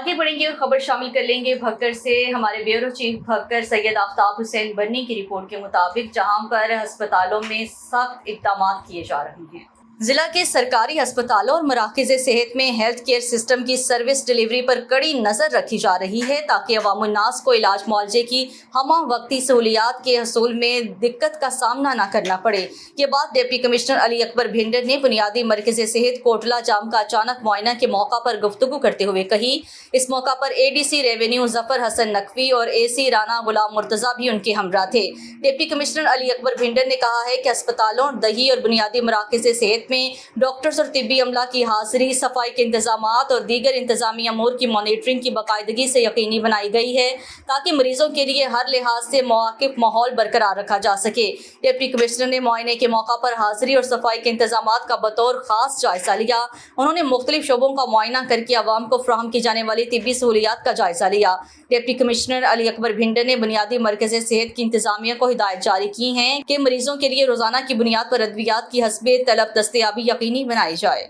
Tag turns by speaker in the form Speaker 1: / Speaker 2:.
Speaker 1: आगे बढ़ेंगे और खबर शामिल कर लेंगे भक्कर से। हमारे ब्यूरो चीफ भक्कर सैयद आफ्ताब हुसैन बन्नी की रिपोर्ट के मुताबिक जहां पर अस्पतालों में सख्त इक़दाम किए जा रहे हैं, जिला के सरकारी अस्पतालों और मराकज़ सेहत में हेल्थ केयर सिस्टम की सर्विस डिलीवरी पर कड़ी नज़र रखी जा रही है ताकि अवामुन्नास को इलाज मुआवजे की हमा वक्ती सहूलियात के हसूल में दिक्कत का सामना न करना पड़े। ये बात डिप्टी कमिश्नर अली अकबर भिंडर ने बुनियादी मरकज़ सेहत कोटला जाम का अचानक मुआयना के मौका पर गुफ्तगू करते हुए कही। इस मौका पर ADC रेवेन्यू जफर हसन नकवी और AC राना गुलाम मुर्तज़ा भी उनके हमरा थे। डिप्टी कमिश्नर अली अकबर भिंडर ने कहा है कि अस्पतालों, दही और बुनियादी मराकज़ सेहत में डॉक्टर्स और तिब्बी अमला की हाजिरी, सफाई के इंतजामात और दीगर इंतजामी अमूर की मॉनिटरिंग की बाकायदगी से यकीनी बनाई गई है ताकि मरीजों के लिए हर लिहाज से मौक़िफ़ माहौल बरकरार रखा जा सके। डिप्टी कमिश्नर ने मुआयने के मौका पर हाजिरी और सफाई के इंतजामात का बतौर खास जायजा लिया। उन्होंने मुख्तलिफ शोबों का मुआयना करके आवाम को फराहम की जाने वाली तिब्बी सहूलियात का जायजा लिया। डिप्टी कमिश्नर अली अकबर भिंडर ने बुनियादी मरकज़ सेहत की इंतजामिया को हिदायत जारी की हैं कि मरीजों के लिए रोजाना की बुनियाद पर अद्वियात की हस्बे तलब दस्तयाबी यकीनी बनाई जाए।